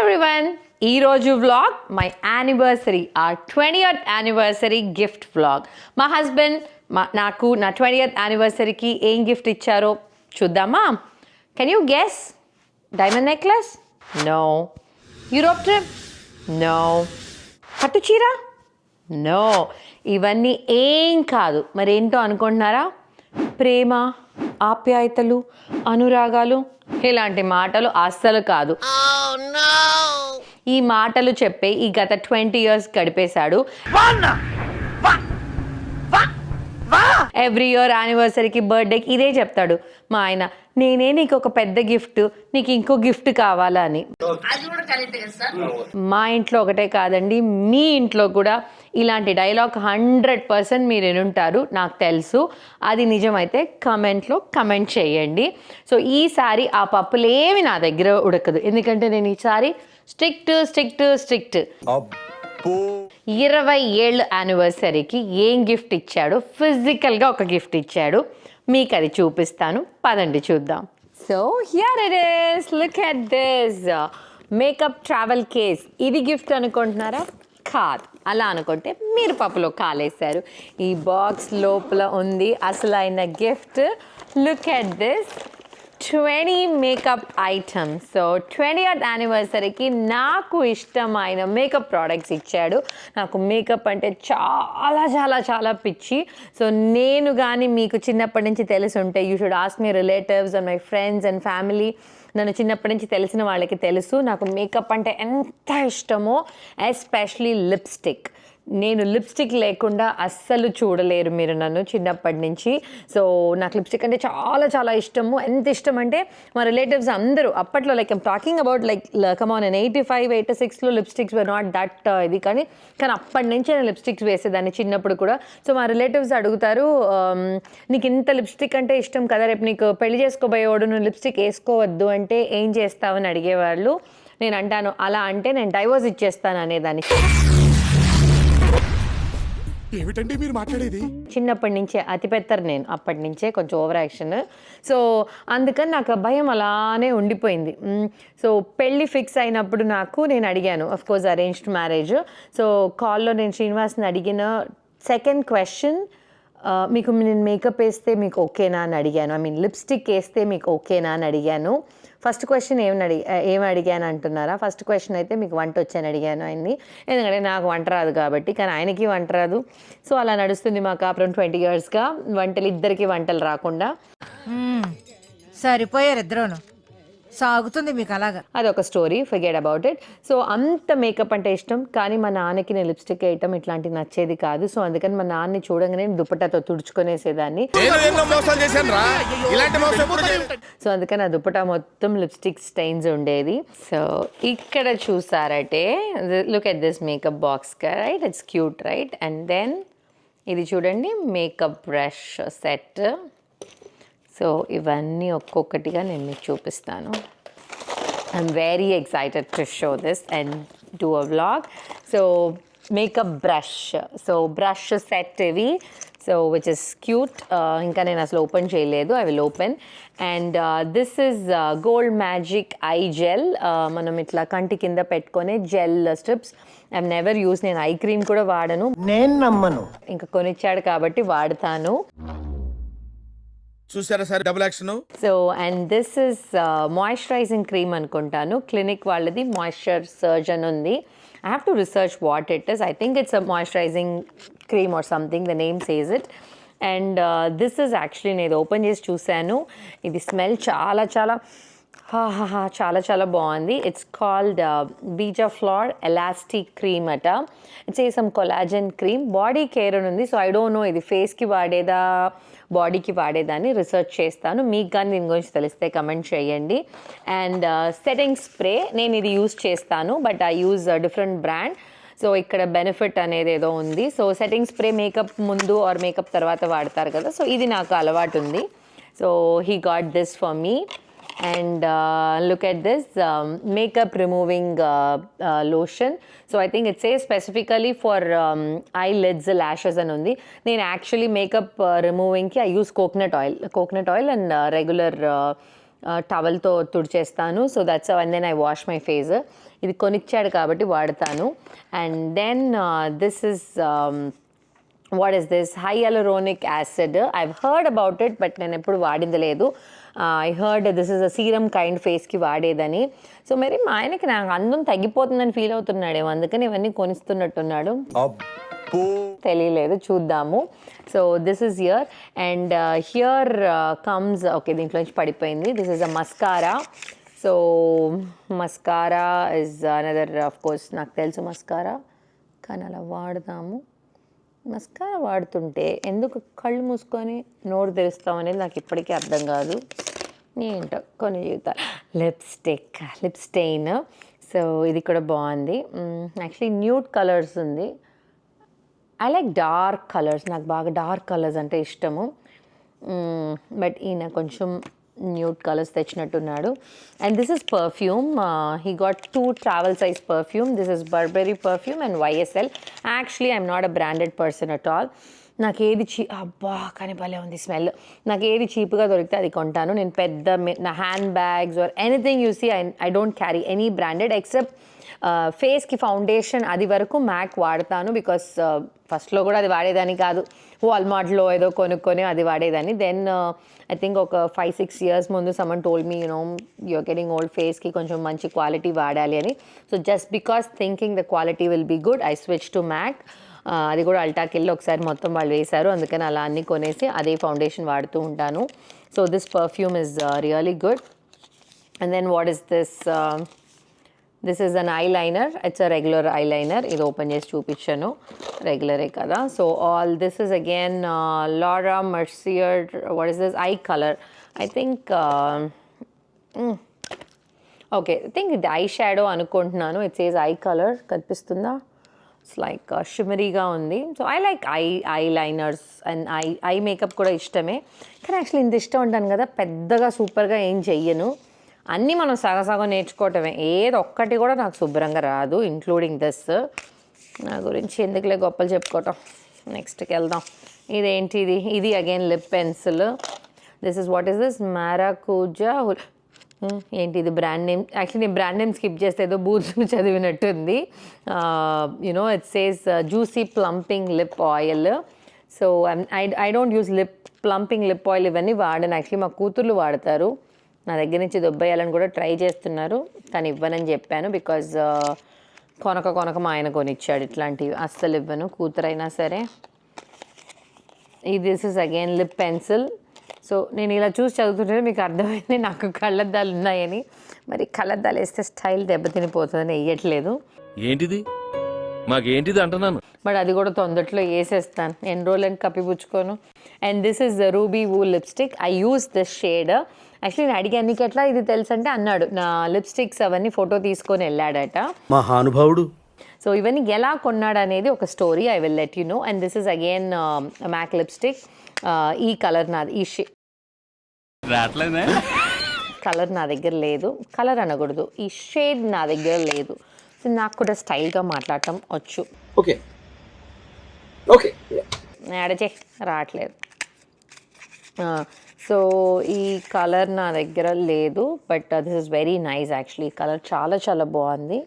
everyone! ఈరోజు vlog my anniversary or 20th anniversary gift vlog. మా husband నాకు నా 20th యానివర్సరీకి ఏం గిఫ్ట్ ఇచ్చారో చూద్దామా? Can you guess? Diamond necklace? No. Europe trip? No. పట్టు చీర? నో. ఇవన్నీ ఏం కాదు. మరేంటో అనుకుంటున్నారా? ప్రేమ, ఆప్యాయతలు, అనురాగాలు ఇలాంటి మాటలు అస్సలు కాదు. ఈ మాటలు చెప్పే ఈ గత 20 years గడిపేశాడు. ఎవ్రీ ఇయర్ యానివర్సరీకి, బర్త్డేకి ఇదే చెప్తాడు మా ఆయన, నేనే నీకు ఒక పెద్ద గిఫ్ట్, నీకు ఇంకో గిఫ్ట్ కావాలా అని. మా ఇంట్లో ఒకటే కాదండి, మీ ఇంట్లో కూడా ఇలాంటి డైలాగ్ 100% మీరు వినుంటారు, నాకు తెలుసు. అది నిజమైతే కమెంట్లో కమెంట్ చేయండి. సో ఈసారి ఆ పప్పులేమి నా దగ్గర ఉడకదు, ఎందుకంటే నేను ఈసారి స్ట్రిక్ట్ 20 ఏళ్ళ యానివర్సరీకి ఏం గిఫ్ట్ ఇచ్చాడు, ఫిజికల్గా ఒక గిఫ్ట్ ఇచ్చాడు, మీకు అది చూపిస్తాను, పదండి చూద్దాం. So here it is, look at this makeup travel case. ఇది గిఫ్ట్ అనుకుంటున్నారా? కాదు. అలా అనుకుంటే మీరు పప్పులో కాలేశారు. ఈ బాక్స్ లోపల ఉంది అసలైన gift. Look at this 20 makeup items. So 20th యానివర్సరీకి నాకు ఇష్టమైన మేకప్ ప్రోడక్ట్స్ ఇచ్చాడు. నాకు మేకప్ అంటే చాలా చాలా చాలా పిచ్చి. సో నేను కానీ మీకు చిన్నప్పటి నుంచి తెలిసి ఉంటే, you should ask my relatives and my friends and family. నన్ను చిన్నప్పటి నుంచి తెలిసిన వాళ్ళకి తెలుసు నాకు మేకప్ అంటే ఎంత ఇష్టమో, ఎస్పెషలీ లిప్స్టిక్. నేను లిప్స్టిక్ లేకుండా అస్సలు చూడలేరు మీరు నన్ను చిన్నప్పటి నుంచి. సో నాకు లిప్స్టిక్ అంటే చాలా చాలా ఇష్టము. ఎంత ఇష్టం అంటే మా రిలేటివ్స్ అందరూ అప్పట్లో, like I'm talking about like come on 85, 86లో లిప్స్టిక్స్ వర్ నాట్ దట్ ఇది, కానీ అప్పటి నుంచి నేను లిప్స్టిక్స్ వేసేదాన్ని చిన్నప్పుడు కూడా. సో మా రిలేటివ్స్ అడుగుతారు, నీకు ఇంత లిప్స్టిక్ అంటే ఇష్టం కదా, రేపు నీకు పెళ్లి చేసుకోబోయేవాడు నువ్వు లిప్స్టిక్ వేసుకోవద్దు అంటే ఏం చేస్తావని అడిగేవాళ్ళు. నేను అంటాను, అలా అంటే నేను డైవోర్స్ ఇచ్చేస్తాను అనేదాన్ని. ఏమిటండి మీరు మాట్లాడేది? చిన్నప్పటి నుంచే అతి పెద్దరు నేను, అప్పటి నుంచే కొంచెం ఓవర్ యాక్షన్. సో అందుకని నాకు భయం అలానే ఉండిపోయింది. సో పెళ్ళి ఫిక్స్ అయినప్పుడు నేను అడిగాను, of course arranged marriage. So కాల్లో నేను శ్రీనివాస్ని అడిగిన సెకండ్ క్వశ్చన్, మీకు నేను మేకప్ వేస్తే మీకు ఓకేనా అని అడిగాను. ఐ మీన్ లిప్స్టిక్ వేస్తే మీకు ఓకేనా అని అడిగాను. ఫస్ట్ క్వశ్చన్ ఏమి అడిగాను అంటున్నారా? ఫస్ట్ క్వశ్చన్ అయితే మీకు వంట వచ్చని అడిగాను ఆయన్ని, ఎందుకంటే నాకు వంట రాదు కాబట్టి, కానీ ఆయనకి వంట రాదు. సో అలా నడుస్తుంది మా కాపురం 20 yearsగా, ఇద్దరికి వంటలు రాకుండా. సరిపోయారు ఇద్దరును, సాగుతుంది మీకు అలాగా. అదొక story, forget about it. So అంత మేకప్ అంటే ఇష్టం, కానీ మా నాన్నకి నేను లిప్స్టిక్ వేయటం ఇట్లాంటివి నచ్చేది కాదు. సో అందుకని మా నాన్నని చూడంగానే దుప్పటాతో తుడుచుకునేసేదాన్ని. సో అందుకని ఆ దుప్పటా మొత్తం లిప్స్టిక్ స్టెయిన్స్ ఉండేది. సో ఇక్కడ చూసారంటే, look at this makeup box, right? Its cute, right? And then ఇది చూడండి, మేకప్ బ్రష్ సెట్. సో ఇవన్నీ ఒక్కొక్కటిగా నేను మీకు చూపిస్తాను. I'm very excited to show this and do a vlog. So makeup brush, so brush set ఇవి. So which is cute. ఇంకా నేను అసలు ఓపెన్ చేయలేదు, I will open. And this is gold magic eye gel. మనం ఇట్లా కంటి కింద పెట్టుకునే gel strips. I never use, నేను ఐ క్రీమ్ కూడా వాడను, నేను నమ్మను. ఇంకా కొనిచ్చాడు కాబట్టి వాడతాను. చూసారా sir double action. So and this is moisturising cream అనుకుంటాను, క్లినిక్ వాళ్ళది మాయిశ్చర్ సర్జ్ అని ఉంది. I have to research what it is. I think it's a moisturising cream or something, the name says it. And this is actually నేను open చేసి చూశాను, ఇది smell చాలా చాలా చాలా చాలా బాగుంది. It's called bija flor elastic cream అట. It's some collagen cream, body care అని ఉంది. సో ఐ డోంట్ నో ఇది ఫేస్కి వాడేదా బాడీకి వాడేదాన్ని రీసెర్చ్ చేస్తాను. మీకు కానీ దీని గురించి తెలిస్తే కమెంట్ చేయండి. అండ్ సెట్టింగ్ స్ప్రే, నేను ఇది యూజ్ చేస్తాను, but I use different brand. So ఇక్కడ బెనిఫిట్ అనేది ఏదో ఉంది. సో సెట్టింగ్ స్ప్రే మేకప్ ముందు ఆర్ మేకప్ తర్వాత వాడతారు కదా, సో ఇది నాకు అలవాటు ఉంది. So he got this for me. And look at this makeup removing lotion. So I think it says specifically for eyelids, lashes and undi. Then actually makeup removing ki I use coconut oil and regular టవల్తో తుడిచేస్తాను. So that's and then I wash my face. ఇది కొనిచ్చాడు కాబట్టి వాడతాను. And then this is what is this hyaluronic acid. I've heard about it but నేను ఎప్పుడు వాడింది లేదు. I heard this is a serum kind ఫేస్కి వాడేదని. సో మరి మా ఆయనకి నాకు అందం తగ్గిపోతుందని ఫీల్ అవుతున్నాడేమో, అందుకని ఇవన్నీ కొనిస్తున్నట్టున్నాడు. తెలియలేదు, చూద్దాము. So this is here and here comes okay దీంట్లో నుంచి పడిపోయింది. This is a mascara. So mascara is another of course నాకు తెలుసు మస్కారా, కానీ అలా వాడదాము. మస్కారా వాడుతుంటే ఎందుకు కళ్ళు మూసుకొని నోరు తెరుస్తాం అనేది నాకు ఇప్పటికీ అర్థం కాదు. ఏంటో కొన్ని జీవితాలు. Lip strain. సో ఇది కూడా బాగుంది. యాక్చువల్లీ న్యూడ్ కలర్స్ ఉంది. ఐ లైక్ డార్క్ కలర్స్, నాకు బాగా డార్క్ కలర్స్ అంటే ఇష్టము. బట్ ఈయన కొంచెం న్యూడ్ కలర్స్ తెచ్చినట్టున్నాడు. And this is perfume. He got 2 travel size perfume. This is Burberry perfume and YSL. Actually I'm not a branded person at all. నాకు ఏది అబ్బా కానీ భలే ఉంది స్మెల్. నాకు ఏది చీప్గా దొరికితే అది కొంటాను. నేను పెద్ద నా hand bags or anything you see I don't carry any branded except ఫేస్కి ఫౌండేషన్ అది వరకు మ్యాక్ వాడతాను. బికాస్ ఫస్ట్లో కూడా అది వాడేదాన్ని కాదు, వాల్మార్ట్లో ఏదో కొనుక్కొని అది వాడేదాన్ని. దెన్ ఐ థింక్ ఒక 5-6 years ముందు someone told me you're getting old, ఫేస్కి కొంచెం మంచి క్వాలిటీ వాడాలి అని. So just because thinking the quality will be good I switch to MAC. అది కూడా అల్టాకి వెళ్ళి ఒకసారి మొత్తం వాళ్ళు వేశారు, అందుకని అలా అన్నీ కొనేసి అదే ఫౌండేషన్ వాడుతూ ఉంటాను. So this perfume is really good. And then what is this? This is an eyeliner. It's a regular eyeliner. ఇది ఓపెన్ చేసి చూపించాను, రెగ్యులరే కదా. So all this is again Laura Mercier. What is this? Eye colour I think. Okay I think ఇది eye shadow అనుకుంటున్నాను. It says eye colour, కనిపిస్తుందా? It's like షిమరీగా ఉంది. So I like eye liners and eye makeup కూడా ఇష్టమే. కానీ actually ఇంత ఇష్టం ఉంటాను కదా, పెద్దగా సూపర్గా ఏం చెయ్యను. అన్నీ మనం సగం నేర్చుకోవటమే, ఏది ఒక్కటి కూడా నాకు శుభ్రంగా రాదు, ఇంక్లూడింగ్ దిస్. నా గురించి ఎందుకులే గొప్పలు చెప్పుకోవటం. నెక్స్ట్కి వెళ్దాం. ఇదేంటిది? ఇది again lip pencil. This is what is this? Maracuja. ఏంటి ఇది బ్రాండ్ నేమ్? యాక్చువల్లీ నేను బ్రాండ్ నేమ్ స్కిప్ చేస్తే ఏదో బూత్స్ను చదివినట్టుంది. You know it says juicy plumping lip oil. So I don't use plumping lip oil ఇవన్నీ వాడను. యాక్చువల్లీ మా కూతుర్లు వాడతారు, నా దగ్గర నుంచి దొబ్బేయాలని కూడా ట్రై చేస్తున్నారు, కానీ ఇవ్వనని చెప్పాను. బికాజ్ కొనక మా ఆయన కొనిచ్చాడు ఇట్లాంటివి. అస్సలు ఇవ్వను, కూతురైనా సరే. This is again lip pencil. So నేను ఇలా చూసి చదువుతుంటే మీకు అర్థమైంది నాకు కళ్ళద్దాలు ఉన్నాయని. మరి కళ్ళద్దాలు వేస్తే స్టైల్ దెబ్బతినిపోతుందని వేయట్లేదు. ఏంటిది మాకేంటిది అంటున్నాను. బట్ అది కూడా తొందరలో వేసేస్తాను, ఎన్ని రోజులని కప్పిపుచ్చుకోను. And this is the ruby woo lipstick. I use this shade. Actually నేను అడిగాను నీకు ఎట్లా ఇది తెలుసు అంటే అన్నాడు నా లిప్స్టిక్స్ అవన్నీ ఫోటో తీసుకొని వెళ్ళాడట మహానుభావుడు. సో ఇవన్నీ ఎలా కొన్నాడు అనేది ఒక story, I will let you know. And this is again MAC lipstick. ఈ కలర్ నాది, ఈ కలర్ నా దగ్గర లేదు, కలర్ అనకూడదు, ఈ షేడ్ నా దగ్గర లేదు. సో నాకు కూడా స్టైల్గా మాట్లాడటం వచ్చు. ఓకే అడచే రావట్లేదు. సో ఈ కలర్ నా దగ్గర లేదు, but this is very nice actually. ఈ కలర్ చాలా బాగుంది.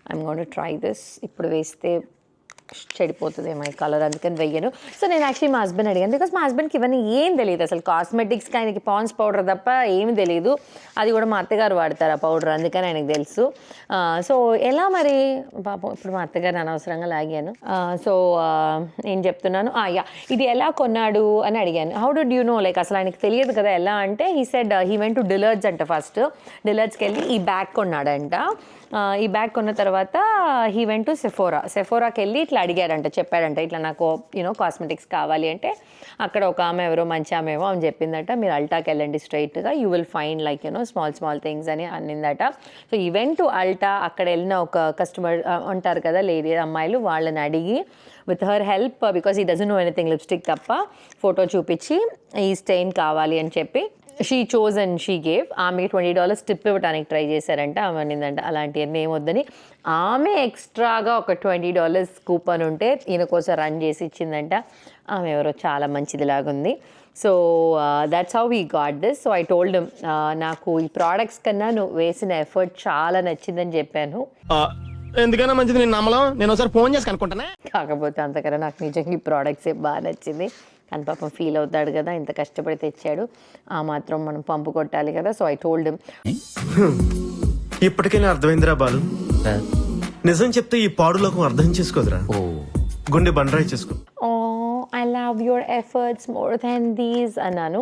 I'm going to try this. ఇప్పుడు వేస్తే చెడిపోతుందేమో ఈ కలర్, అందుకని వెయ్యను. సో నేను యాక్చువల్లీ మా హస్బెండ్ అడిగాను, బికాస్ మా హస్బెండ్కి ఇవన్నీ ఏం తెలియదు అసలు. కాస్మెటిక్స్కి ఆయనకి పాండ్స్ పౌడర్ తప్ప ఏమి తెలియదు, అది కూడా మా అత్తగారు వాడతారు ఆ పౌడర్, అందుకని ఆయనకు తెలుసు. సో ఎలా మరి పాపం ఇప్పుడు మా అత్తగారిని అనవసరంగా లాగాను. సో ఏం చెప్తున్నాను, ఇది ఎలా కొన్నాడు అని అడిగాను. How did you know? Like అసలు ఆయనకి తెలియదు కదా ఎలా అంటే, he said he went to dealers అంట. ఫస్ట్ డిలర్స్కి వెళ్ళి ఈ బ్యాగ్ కొన్నాడంట. ఈ బ్యాగ్ కొన్న తర్వాత హీ వెంట్ టు సెఫోరాకి వెళ్ళి ఇట్లా అడిగాడంట, చెప్పాడంట ఇట్లా నాకు కాస్మెటిక్స్ కావాలి అంటే, అక్కడ ఒక ఆమె ఎవరో మంచి ఆమె ఏమో అని చెప్పిందట, మీరు అల్టాకి వెళ్ళండి స్ట్రైట్గా, you will find like small things అని అన్నిందట. సో ఈ వెంట్ టు అల్టా. అక్కడ వెళ్ళిన ఒక కస్టమర్ ఉంటారు కదా లేడీ అమ్మాయిలు, వాళ్ళని అడిగి విత్ హర్ హెల్ప్, బికాస్ ఈ డజంట్ నో ఎనీథింగ్ లిప్స్టిక్ తప్ప, ఫోటో చూపించి ఈ స్టెయిన్ కావాలి అని చెప్పి she chose and she gave. ఆమెకి $20 టిప్ ఇవ్వడానికి ట్రై చేశారంట. ఆమె అనిందంట అలాంటివన్నీ ఏమొద్దని. ఆమె ఎక్స్ట్రాగా ఒక $20 కూపన్ ఉంటే ఈయన కోసం రన్ చేసి ఇచ్చిందంట. ఆమె ఎవరో చాలా మంచిదిలాగుంది. So that's how we got this. So I told నాకు ఈ ప్రోడక్ట్స్ కన్నా నువ్వు వేసిన ఎఫర్ట్ చాలా నచ్చిందని చెప్పాను. ఎందుకైనా మంచిది నేను నమ్మలం. నేను ఒకసారి ఫోన్ చేసి కనుక్కుంటానే. కాకపోతే అంతకన్నా నాకు నిజంగా ఈ ప్రోడక్ట్సే బాగా నచ్చింది. కానీ పాపం ఫీల్ అవుతాడు కదా, ఇంత కష్టపడి తెచ్చాడు, ఆ మాత్రం మనం పంపు కొట్టాలి కదా. సో ఐ టోల్డ్ ఇప్పటికైనా అర్థమైందిరా బాలు. నిజం చెప్తే ఈ పాడులోకం అర్థం చేసుకోదురా. గుండె బండరాయి చేసుకో. I love your efforts more than these అన్నాను.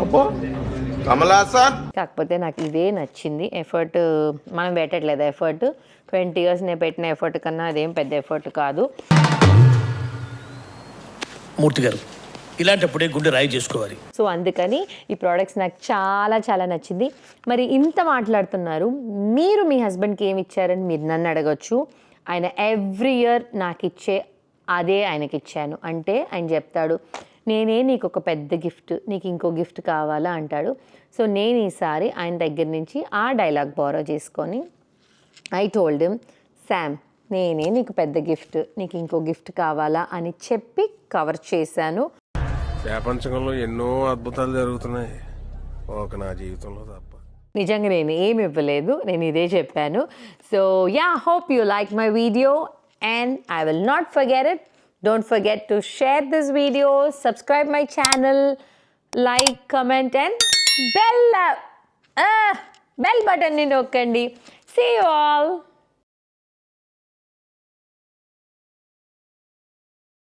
అబ్బో కమలాసన్. కాకపోతే నాకు ఇదే నచ్చింది. ఎఫర్ట్ మనం పెట్టట్లేదు, ఎఫర్ట్ 20 years నేను పెట్టిన ఎఫర్ట్ కన్నా అదేం పెద్ద ఎఫర్ట్ కాదు. మూర్తి గారు, ఇలాంటప్పుడే గుండె రాయి చేసుకోవాలి. సో అందుకని ఈ ప్రోడక్ట్స్ నాకు చాలా చాలా నచ్చింది. మరి ఇంత మాట్లాడుతున్నారు, మీరు మీ హస్బెండ్కి ఏమి ఇచ్చారని మీరు నన్ను అడగచ్చు. ఆయన ఎవ్రీ ఇయర్ నాకు ఇచ్చే అదే ఆయనకి ఇచ్చాను. అంటే ఆయన చెప్తాడు, నేనే నీకు ఒక పెద్ద గిఫ్ట్, నీకు ఇంకో గిఫ్ట్ కావాలా అంటాడు. సో నేను ఈసారి ఆయన దగ్గర నుంచి ఆ డైలాగ్ బారో చేసుకొని ఐ టోల్డ్ హిమ్, శామ్ నేనే నీకు పెద్ద గిఫ్ట్, నీకు ఇంకో గిఫ్ట్ కావాలా అని చెప్పి కవర్ చేశాను. ప్రపంచంలో ఎన్నో అద్భుతాలు జరుగుతున్నాయి, ఒక నా జీవితంలో తప్ప. నిజంగా నేను ఏమి ఇవ్వలేదు, నేను ఇదే చెప్పాను. So yeah, hope you like my video and I will not forget it. Don't forget to share this video, subscribe my channel, like, comment and bell బటన్ని నొక్కండి. See you all.